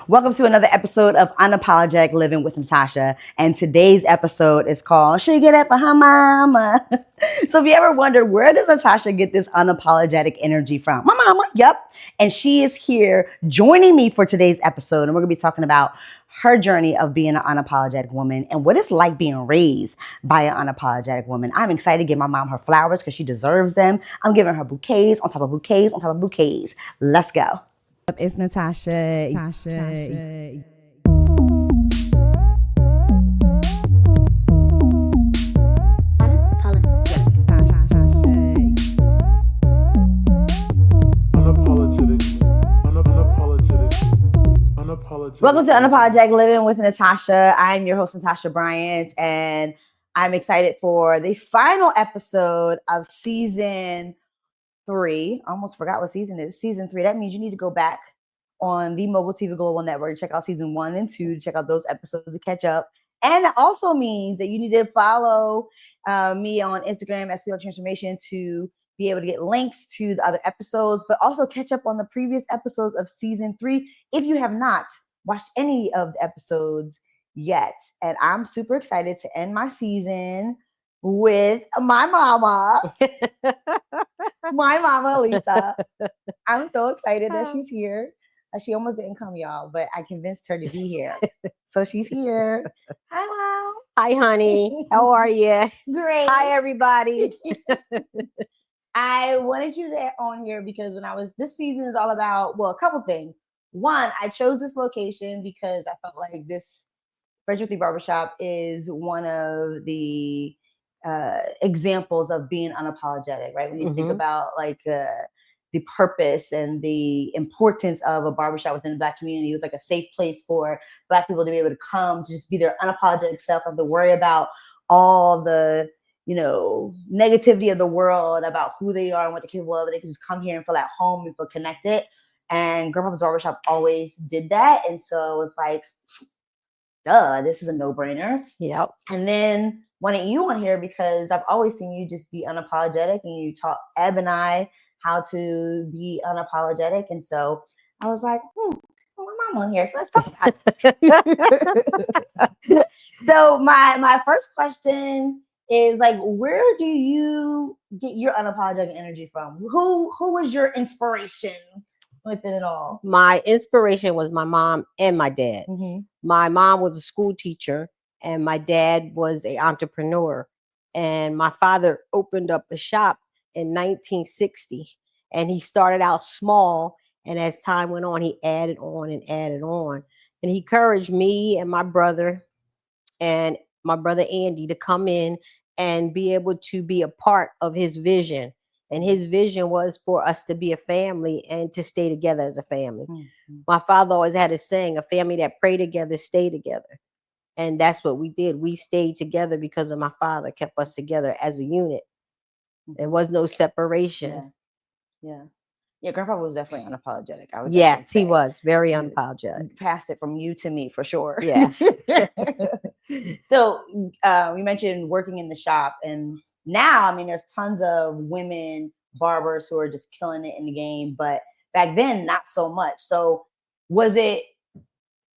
Welcome to another episode of Unapologetic Living with Natasha. And today's episode is called She Get It for Her Mama. So if you ever wondered, where does Natasha get this unapologetic energy from? My mama, yep. And she is here joining me for today's episode. And we're going to be talking about her journey of being an unapologetic woman and what it's like being raised by an unapologetic woman. I'm excited to give my mom her flowers because she deserves them. I'm giving her bouquets on top of bouquets on top of bouquets. Let's go. It's Natasha. Welcome to Unapologetic Living with Natasha. I'm your host, Natasha Bryant, and I'm excited for the final episode of season 3. I almost forgot what season it is. Season 3. That means you need to go back on the Mobile TV Global Network to check out season 1 and 2, to check out those episodes to catch up. And it also means that you need to follow me on Instagram at Spiel Transformation to be able to get links to the other episodes, but also catch up on the previous episodes of season 3 if you have not watched any of the episodes yet. And I'm super excited to end my season with my mama, my mama, Lisa. I'm so excited that she's here. She almost didn't come, y'all, but I convinced her to be here. So she's here. Hi, Mom. Hi, honey. How are you? Great. Hi, everybody. I wanted you to on here because this season is all about, well, a couple things. One, I chose this location because I felt like this Frederick the Barbershop is one of the examples of being unapologetic, right? When you think about like the purpose and the importance of a barbershop within the Black community, it was like a safe place for Black people to be able to come to just be their unapologetic self, not have to worry about all the negativity of the world about who they are and what they're capable of. They can just come here and feel at home and feel connected. And Grandpa's Barbershop always did that. And so it was like, duh, this is a no-brainer. Yep. And then wanted you on here because I've always seen you just be unapologetic, and you taught Eb and I how to be unapologetic. And so I was like, my mom on here, so let's talk about it. So my first question is like, where do you get your unapologetic energy from? Who was your inspiration within it all? My inspiration was my mom and my dad. My mom was a school teacher and my dad was an entrepreneur. And my father opened up a shop in 1960, and he started out small. And as time went on, he added on and added on. And he encouraged me and my brother Andy to come in and be able to be a part of his vision. And his vision was for us to be a family and to stay together as a family. My father always had a saying, a family that pray together, stay together. And that's what we did. We stayed together because of my father, kept us together as a unit. There was no separation. Yeah, Grandpa was definitely unapologetic. Yes, he was very unapologetic. Passed it from you to me for sure. Yeah. So you mentioned working in the shop, and now, I mean, there's tons of women barbers who are just killing it in the game, but back then, not so much. So what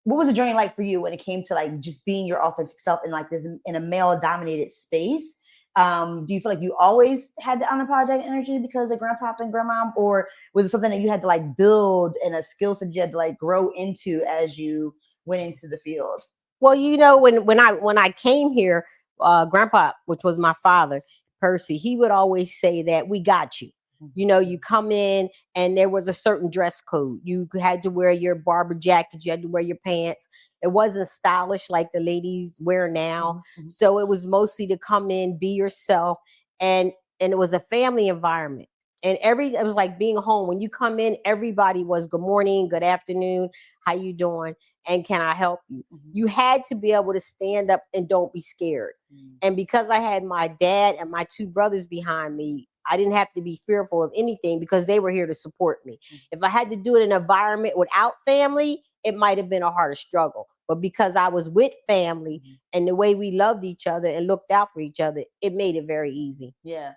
was the journey like for you when it came to like just being your authentic self in like this in a male dominated space? Do you feel like you always had the unapologetic energy because of grandpa and grandma, or was it something that you had to like build and a skill set you had to like grow into as you went into the field? Well, when I came here, grandpa, which was my father, Percy, he would always say that we got you. You come in and there was a certain dress code. You had to wear your barber jacket. You had to wear your pants. It wasn't stylish like the ladies wear now. So it was mostly to come in, be yourself. And it was a family environment. And it was like being home. When you come in, everybody was good morning, good afternoon, how you doing? And can I help you? You had to be able to stand up and don't be scared. And because I had my dad and my 2 brothers behind me, I didn't have to be fearful of anything because they were here to support me. If I had to do it in an environment without family, it might have been a harder struggle. But because I was with family and the way we loved each other and looked out for each other, it made it very easy. Yeah.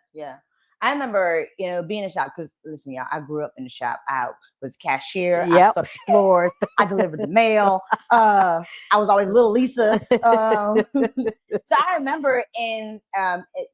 I remember, being in the shop because listen, y'all, I grew up in the shop. I was cashier. I Yep. swept the floors. I delivered the mail. I was always little Lisa. So I remember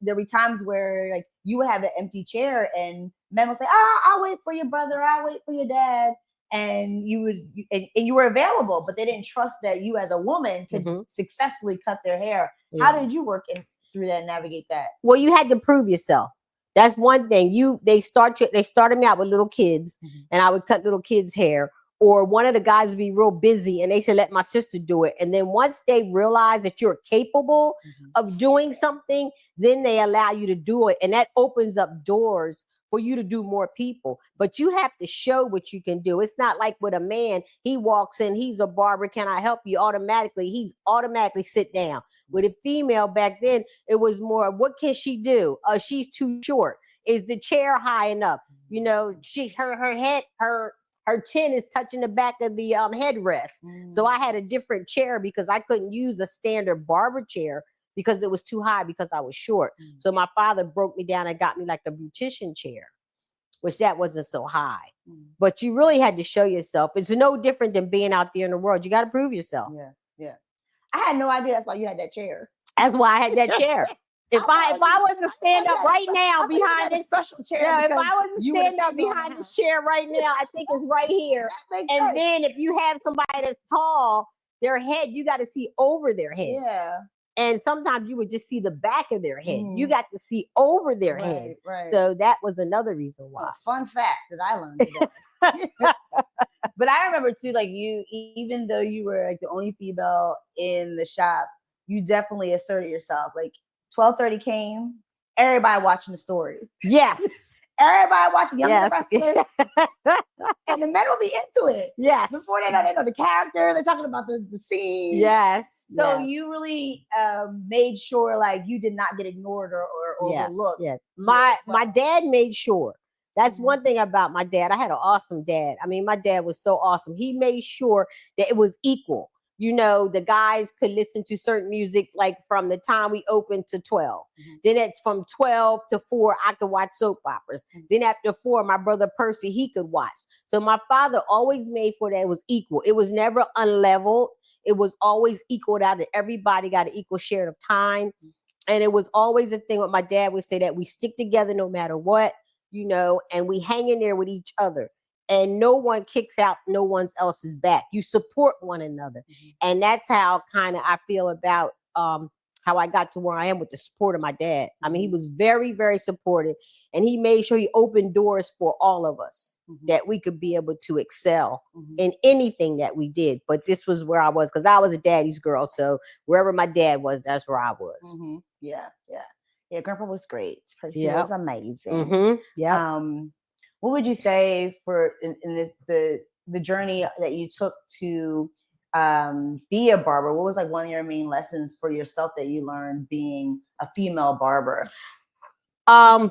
there were times where like you would have an empty chair and men would say, "Oh, I'll wait for your brother. I'll wait for your dad." And you were available, but they didn't trust that you as a woman could successfully cut their hair. Yeah. How did you work through that and navigate that? Well, you had to prove yourself. That's one thing. They started me out with little kids, and I would cut little kids' hair. Or one of the guys would be real busy, and they said, "Let my sister do it." And then once they realize that you're capable of doing something, then they allow you to do it, and that opens up doors for you to do more people. But you have to show what you can do. It's not like with a man, he walks in, he's a barber, can I help you? He's automatically sit down. With a female back then, it was more, what can she do? She's too short. Is the chair high enough? Her chin is touching the back of the headrest. So I had a different chair because I couldn't use a standard barber chair because it was too high because I was short. So my father broke me down and got me like a beautician chair, which that wasn't so high. But you really had to show yourself. It's no different than being out there in the world. You got to prove yourself. Yeah. I had no idea that's why you had that chair. That's why I had that chair. If I was to stand up right now behind this special chair, if I was to stand up behind this chair right now, I think it's right here. And then if you have somebody that's tall, their head, you got to see over their head. Yeah. And sometimes you would just see the back of their head. You got to see over their head. Right. So that was another reason why. Well, fun fact that I learned today. But I remember too, like even though you were like the only female in the shop, you definitely asserted yourself. Like 12:30 came, everybody watching the stories. Yes. Everybody watching Young Wrestling. And the men will be into it. Yes. Before they know the character, they're talking about the scene. Yes. So you really made sure like you did not get ignored or overlooked. Yes. My dad made sure. That's one thing about my dad. I had an awesome dad. I mean, my dad was so awesome. He made sure that it was equal. The guys could listen to certain music like from the time we opened to 12. Then from 12 to 4, I could watch soap operas. Then after 4, my brother Percy, he could watch. So my father always made sure that it was equal. It was never unleveled. It was always equaled out that everybody got an equal share of time. And it was always a thing what my dad would say that we stick together no matter what, and we hang in there with each other. And no one kicks out no one else's back. You support one another. And that's how kind of I feel about how I got to where I am with the support of my dad. I mean, he was very, very supportive. And he made sure he opened doors for all of us that we could be able to excel in anything that we did. But this was where I was because I was a daddy's girl. So wherever my dad was, that's where I was. Yeah. Grandpa was great. He was amazing. What would you say for in this the journey that you took to be a barber? What was like one of your main lessons for yourself that you learned being a female barber?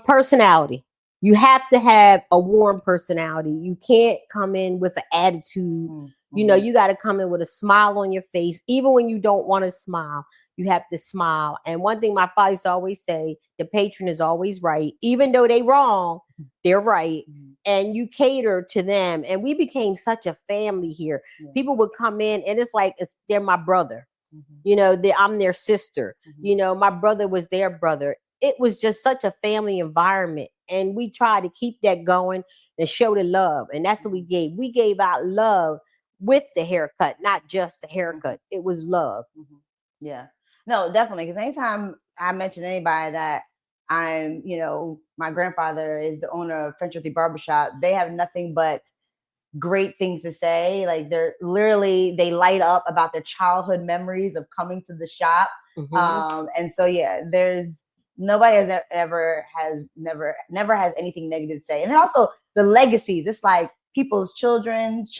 Personality. You have to have a warm personality. You can't come in with an attitude. You got to come in with a smile on your face. Even when you don't want to smile, you have to smile. And one thing my father used to always say, the patron is always right. Even though they're wrong, they're right. And you cater to them. And we became such a family here. People would come in and it's like, they're my brother. I'm their sister. My brother was their brother. It was just such a family environment. And we tried to keep that going and show the love. And that's what we gave. We gave out love with the haircut, not just the haircut. It was love. Yeah. No, definitely. Because anytime I mention anybody that I'm, my grandfather is the owner of French Earthy Barbershop, they have nothing but great things to say. Like they light up about their childhood memories of coming to the shop. And so, there's nobody has never has anything negative to say. And then also the legacies. It's like people's children's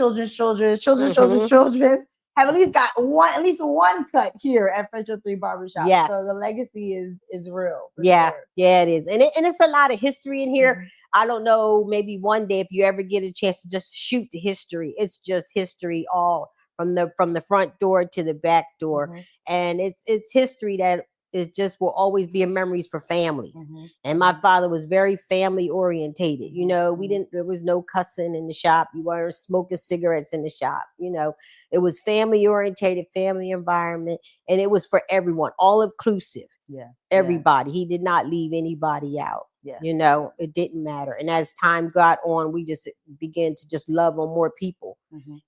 have at least one cut here at French Earthy Barbershop. Yeah. So the legacy is real. Yeah, sure. Yeah, it is. And it's a lot of history in here. I don't know, maybe one day if you ever get a chance to just shoot the history. It's just history all from the front door to the back door. And it's history that It just will always be a memories for families. Mm-hmm. And my father was very family orientated. You know, there was no cussing in the shop. You weren't smoking cigarettes in the shop. You know, it was family orientated, family environment, and it was for everyone, all inclusive. Yeah. Everybody. He did not leave anybody out. Yeah. You know, it didn't matter. And as time got on, we just began to just love on more people,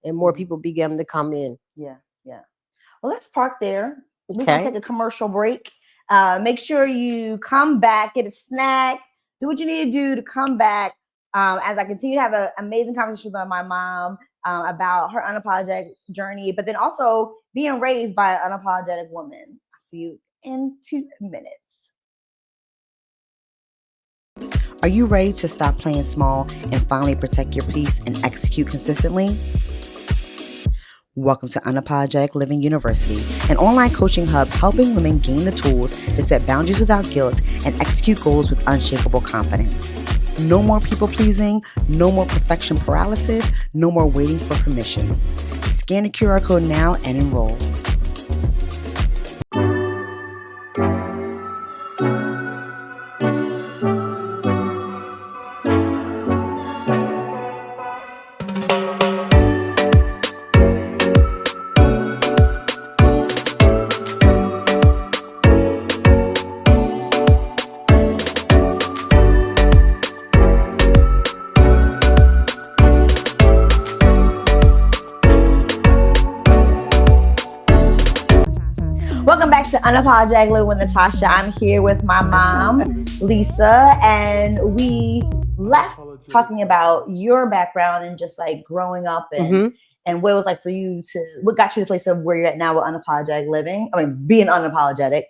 and more people began to come in. Yeah. Yeah. Well, let's park there. We're Okay. going to take a commercial break. Make sure you come back, get a snack, do what you need to do to come back as I continue to have an amazing conversation with my mom about her unapologetic journey, but then also being raised by an unapologetic woman. I'll see you in 2 minutes. Are you ready to stop playing small and finally protect your peace and execute consistently? Welcome to Unapologetic Living University, an online coaching hub helping women gain the tools to set boundaries without guilt and execute goals with unshakable confidence. No more people pleasing, no more perfection paralysis, no more waiting for permission. Scan the QR code now and enroll. Welcome back to Unapologetic Living with Natasha. I'm here with my mom, Lisa, and we left talking about your background and just like growing up and what it was like for you what got you to the place of where you're at now with Unapologetic Living. I mean, being unapologetic.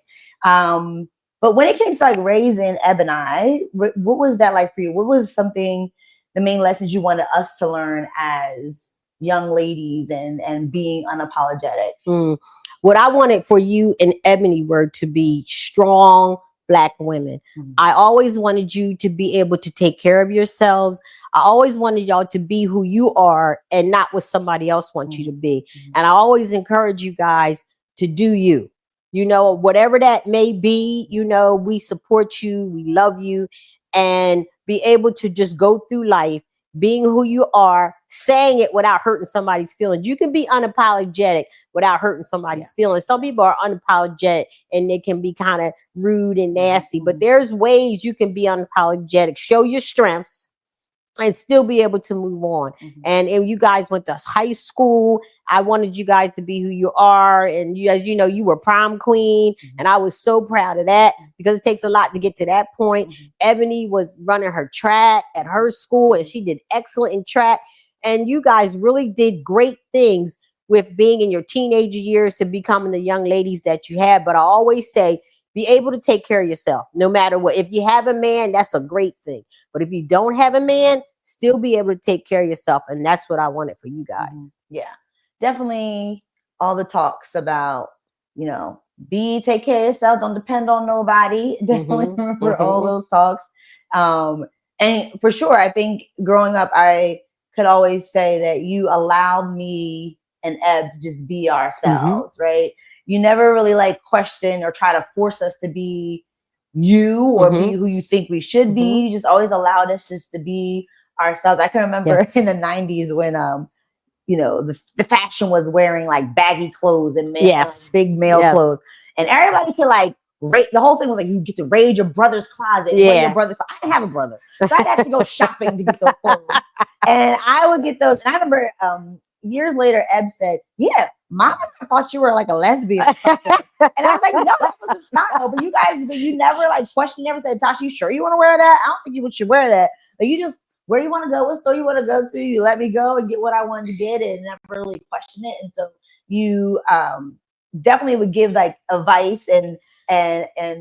But when it came to like raising Eb and I, what was that like for you? What was the main lessons you wanted us to learn as young ladies and being unapologetic? What I wanted for you and Ebony were to be strong Black women. I always wanted you to be able to take care of yourselves. I always wanted y'all to be who you are and not what somebody else wants you to be. And I always encourage you guys to do you. You know, whatever that may be, you know, we support you, we love you, and be able to just go through life being who you are, saying it without hurting somebody's feelings. You can be unapologetic without hurting somebody's feelings. Some people are unapologetic and they can be kind of rude and nasty, but there's ways you can be unapologetic, show your strengths, and still be able to move on. And you guys went to high school. I wanted you guys to be who you are. And you, as you know, you were prom queen. And I was so proud of that because it takes a lot to get to that point. Ebony was running her track at her school and she did excellent in track. And you guys really did great things with being in your teenager years to becoming the young ladies that you had. But I always say, be able to take care of yourself no matter what. If you have a man, that's a great thing. But if you don't have a man, still be able to take care of yourself. And that's what I wanted for you guys. Yeah, definitely all the talks about, you know, take care of yourself. Don't depend on nobody. Definitely remember all those talks. And for sure, I think growing up, I could always say that you allowed me and Eb to just be ourselves, right? You never really like question or try to force us to be you or be who you think we should be. You just always allowed us just to be ourselves. I can remember in the 90s when, you know, the fashion was wearing like baggy clothes and big male clothes. And everybody could like, the whole thing was like, you get to raid your brother's closet. And your brother's closet. I didn't have a brother. So I'd have to go shopping to get those clothes. And I would get those. And I remember years later, Eb said, yeah, Mom, I thought you were like a lesbian. And I was like, no, that was a style. But you never like questioned, never said, Tasha, you sure you want to wear that? I don't think you should wear that. But you just, where you want to go, what store you want to go to, you let me go and get what I wanted to get and never really question it. And so you definitely would give like advice and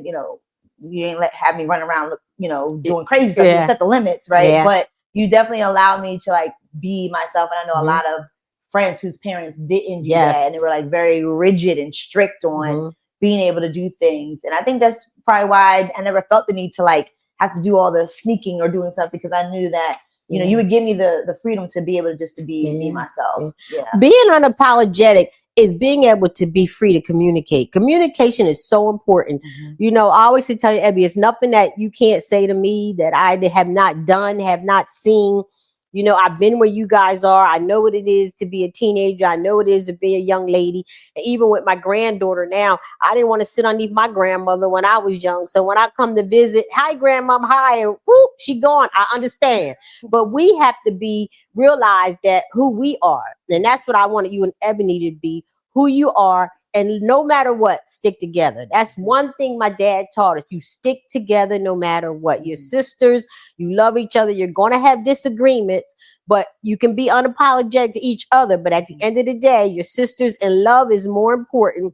you know, you ain't have me run around, you know, doing crazy stuff. You set the limits, right? But you definitely allowed me to like be myself. And I know a lot of friends whose parents didn't do that, and they were like very rigid and strict on being able to do things. And I think that's probably why I never felt the need to like have to do all the sneaking or doing stuff, because I knew that, you know, you would give me the freedom to be able to just to be myself. Being unapologetic is being able to be free to communicate. Communication is so important. You know, I always tell you, Abby, it's nothing that you can't say to me that I have not done, have not seen. You know, I've been where you guys are. I know what it is to be a teenager. I know what it is to be a young lady. And even with my granddaughter now, I didn't want to sit underneath my grandmother when I was young. So when I come to visit, hi, grandmom, hi, and whoop, she gone. I understand. But we have to realize that who we are. And that's what I wanted you and Ebony to be, who you are. And no matter what, stick together. That's one thing my dad taught us. You stick together no matter what. Your sisters, you love each other. You're going to have disagreements, but you can be unapologetic to each other. But at the end of the day, your sisters and love is more important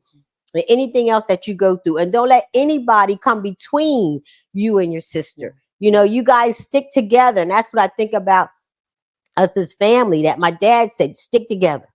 than anything else that you go through. And don't let anybody come between you and your sister. You know, you guys stick together. And that's what I think about us as family, that my dad said, stick together.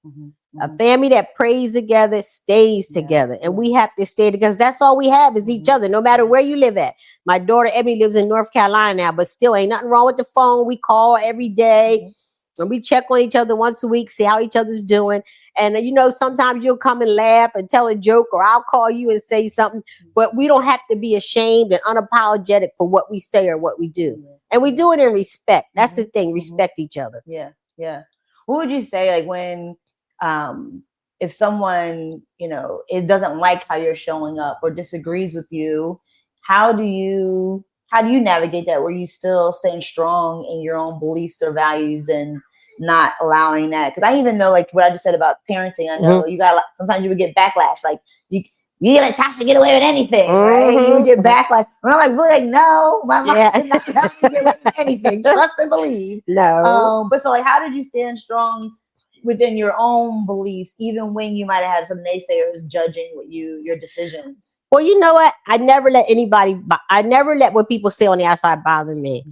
A family that prays together stays together. And we have to stay together. That's all we have is each other, no matter where you live at. My daughter, Ebony, lives in North Carolina now, but still ain't nothing wrong with the phone. We call every day and we check on each other once a week, see how each other's doing. And, you know, sometimes you'll come and laugh and tell a joke, or I'll call you and say something, but we don't have to be ashamed and unapologetic for what we say or what we do. And we do it in respect. That's the thing. Respect each other. Yeah. Yeah. What would you say, like, when, if someone, you know, it doesn't like how you're showing up or disagrees with you, how do you navigate that where you still staying strong in your own beliefs or values and not allowing that? Because I even know, like what I just said about parenting, I know you got, sometimes you would get backlash, like you let Tasha get away with anything, right? You would get backlash. And I'm like, really? Like, no, my mom did not have to get away with anything. Trust and believe. No. But so, like, how did you stand strong within your own beliefs, even when you might have had some naysayers judging what your decisions? Well, you know what? I never let what people say on the outside bother me.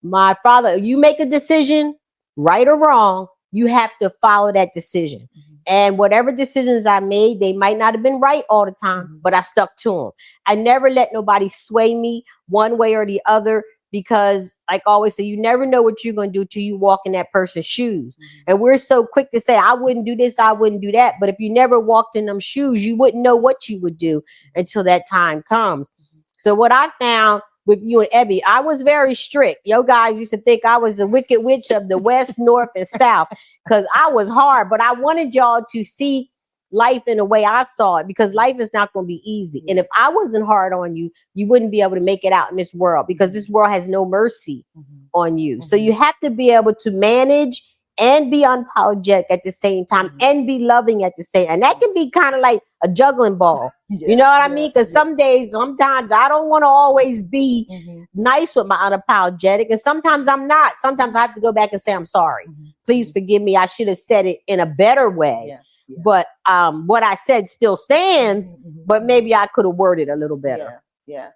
My father, you make a decision, right or wrong, you have to follow that decision. And whatever decisions I made, they might not have been right all the time, but I stuck to them. I never let nobody sway me one way or the other, because, like I always say, you never know what you're going to do till you walk in that person's shoes. And we're so quick to say, I wouldn't do this, I wouldn't do that. But if you never walked in them shoes, you wouldn't know what you would do until that time comes. So what I found with you and Ebby, I was very strict. Yo guys used to think I was the wicked witch of the West, North, and South, because I was hard. But I wanted y'all to see life in the way I saw it, because life is not going to be easy. And if I wasn't hard on you, you wouldn't be able to make it out in this world, because this world has no mercy on you. So you have to be able to manage and be unapologetic at the same time and be loving at the same. And that can be kind of like a juggling ball. You know what I mean? Because sometimes I don't want to always be nice with my unapologetic. And sometimes I'm not. Sometimes I have to go back and say, I'm sorry. Please forgive me. I should have said it in a better way. But what I said still stands, but maybe I could have worded a little better. Yeah.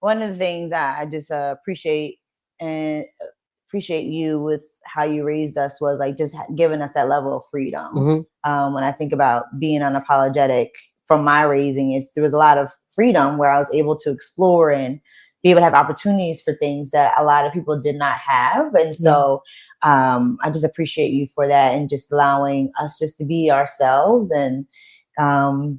One of the things I just appreciate you with how you raised us was, like, just giving us that level of freedom. When I think about being unapologetic from my raising, there was a lot of freedom where I was able to explore and be able to have opportunities for things that a lot of people did not have. And so I just appreciate you for that, and just allowing us just to be ourselves, and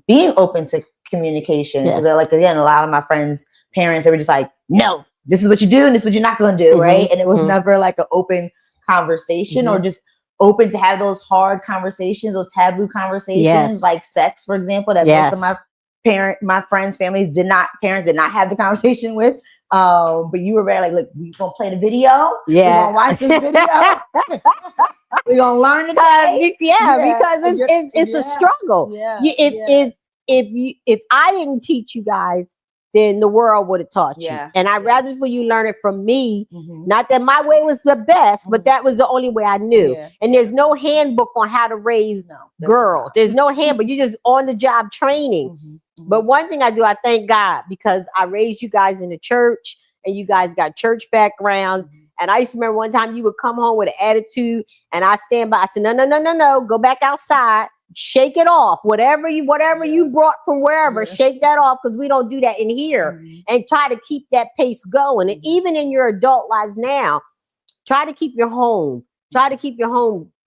being open to communication. Because like, again, a lot of my friends' parents, they were just like, no, this is what you do and this is what you're not going to do, right? And it was never like an open conversation, or just open to have those hard conversations, those taboo conversations, like sex, for example, that most of my friends' parents did not have the conversation with. But you were very like, look, we gonna play the video. We're gonna watch this video. We're gonna learn today. Because it's a struggle. If I didn't teach you guys, then the world would have taught you. And I'd rather for you learn it from me. Not that my way was the best, but that was the only way I knew. And there's no handbook on how to raise girls. There's no handbook. You just on the job training. But one thing I do, I thank God, because I raised you guys in the church, and you guys got church backgrounds. And I used to remember one time you would come home with an attitude, and I stand by. I said, no, go back outside, shake it off. Whatever you brought from wherever, shake that off, because we don't do that in here. And try to keep that pace going. And even in your adult lives now, try to keep your home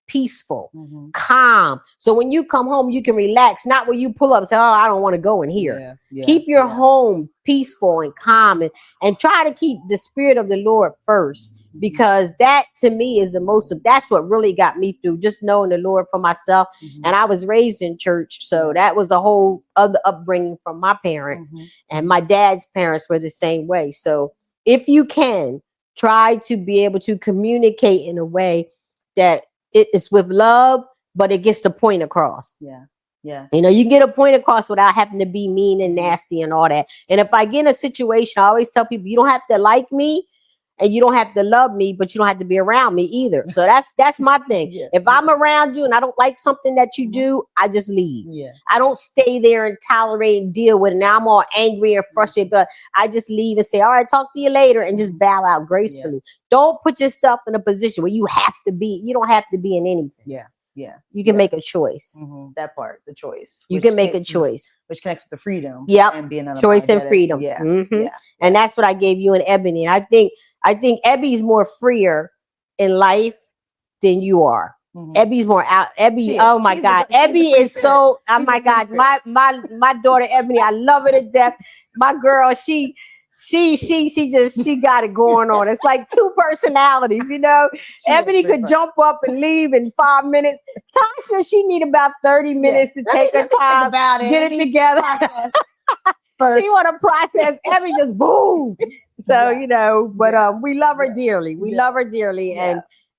peaceful, calm. So when you come home, you can relax, not when you pull up and say, oh, I don't want to go in here. Keep your home peaceful and calm, and try to keep the spirit of the Lord first, because that to me is the most of, that's what really got me through, just knowing the Lord for myself. And I was raised in church, so that was a whole other upbringing from my parents, and my dad's parents were the same way. So if you can, try to be able to communicate in a way that it is with love, but it gets the point across. Yeah. You know, you can get a point across without having to be mean and nasty and all that. And if I get in a situation, I always tell people, you don't have to like me and you don't have to love me, but you don't have to be around me either. So that's my thing. If I'm around you and I don't like something that you do, I just leave. I don't stay there and tolerate and deal with it. Now I'm all angry and frustrated, but I just leave and say, all right, talk to you later, and just bow out gracefully. Don't put yourself in a position where you have to be, you don't have to be in anything. You can make a choice. That part, the choice. You can make a choice. Which connects with the freedom. Yep. And being unapologetic. Choice and freedom. And that's what I gave you in Ebony. And I think Ebby's more freer in life than you are. Ebby's more out. Ebby, oh my God. Ebby is so, oh my God. My daughter Ebony, I love her to death. My girl, she got it going on. It's like two personalities, you know. Ebony could jump up and leave in 5 minutes. Tasha, she need about 30 minutes to take her time, get it together. She want to process. Ebony just boom. So, you know, but we love her dearly. We love her dearly.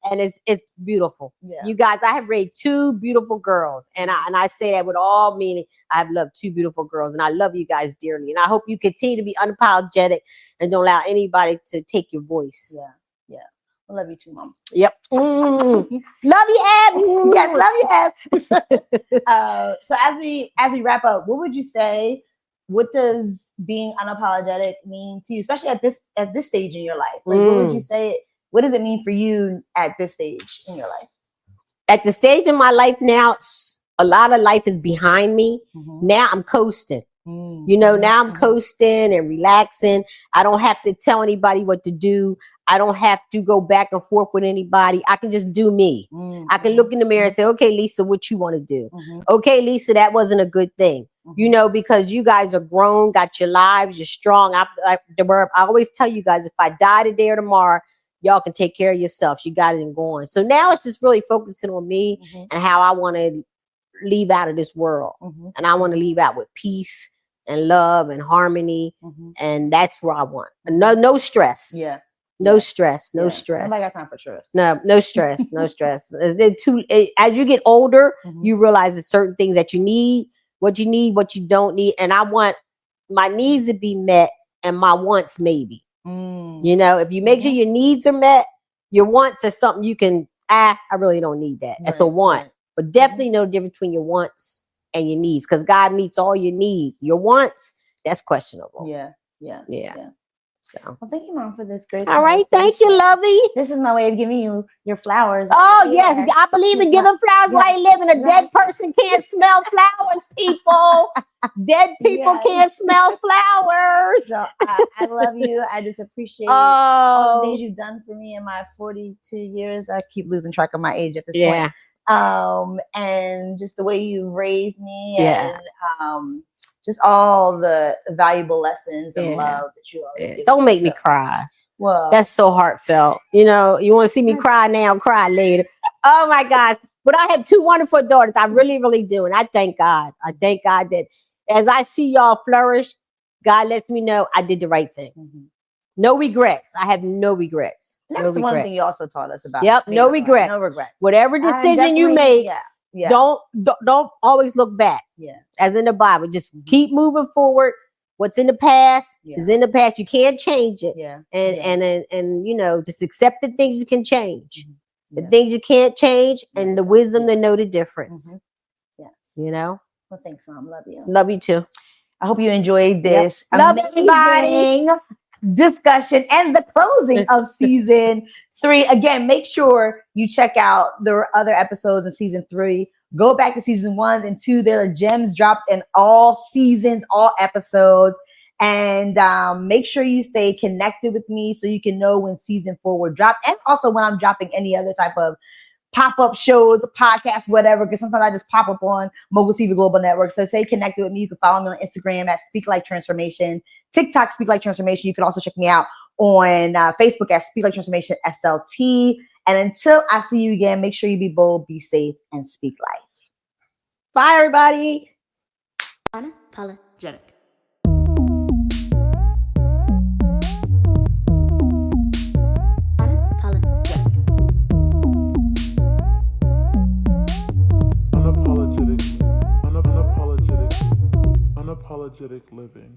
And it's beautiful. You guys, I have raised two beautiful girls. And I say that with all meaning. I've loved two beautiful girls, and I love you guys dearly. And I hope you continue to be unapologetic and don't allow anybody to take your voice. I love you too, Mom. Yep. Love you, Ab. Yes, love you, Ab. So as we wrap up, what would you say? What does being unapologetic mean to you, especially at this stage in your life? Like, what would you say? What does it mean for you at this stage in your life? At the stage in my life now, a lot of life is behind me. Now I'm coasting. You know, now I'm coasting and relaxing. I don't have to tell anybody what to do. I don't have to go back and forth with anybody. I can just do me. I can look in the mirror and say, okay, Lisa, what you want to do? Okay, Lisa, that wasn't a good thing. You know, because you guys are grown, got your lives, you're strong. I always tell you guys, if I die today or tomorrow, y'all can take care of yourself. You got it and going. So now it's just really focusing on me and how I want to leave out of this world. And I want to leave out with peace and love and harmony. And that's where I want. No stress. No stress. No stress. Nobody got time for stress. No stress. No stress. As you get older, you realize that certain things that you need, what you don't need. And I want my needs to be met and my wants maybe. You know, if you make sure your needs are met, your wants are something you can, I really don't need that. That's a want. But definitely know the difference between your wants and your needs, because God meets all your needs. Your wants, that's questionable. Yeah. So, well, thank you, Mom, for this great. All right, thank you, lovey. This is my way of giving you your flowers. Oh yes, I believe in giving flowers while you living. A dead person can't smell flowers, people. Dead people can't smell flowers. So I love you. I just appreciate all the things you've done for me in my 42 years. I keep losing track of my age at this point. And just the way you raised me, and just all the valuable lessons and love that you always give. Don't make me cry. Well, that's so heartfelt. You know, you want to see me cry now, cry later. Oh my gosh. But I have two wonderful daughters. I really, really do. And I thank God. I thank God that as I see y'all flourish, God lets me know I did the right thing. No regrets. I have no regrets. That's the one thing you also taught us about. Yep. No regrets. No regrets. Whatever decision you make, don't always look back. As in the Bible, just keep moving forward. What's in the past is in the past. You can't change it. And you know, just accept the things you can change. The things you can't change, and the wisdom to know the difference. You know? Well, thanks, Mom. Love you. Love you too. I hope you enjoyed this amazing discussion and the closing of season 3. Again, make sure you check out the other episodes in season 3. Go back to season 1 and 2. There are gems dropped in all seasons, all episodes. And make sure you stay connected with me so you can know when season 4 will drop, and also when I'm dropping any other type of pop-up shows, podcasts, whatever, because sometimes I just pop up on Mogul TV Global Network. So stay connected with me. You can follow me on Instagram at Speak Like Transformation, TikTok Speak Like Transformation. You can also check me out on Facebook at Speak Like Transformation SLT. And until I see you again, make sure you be bold, be safe, and speak life. Bye, everybody. Unapologetic. Unapologetic living.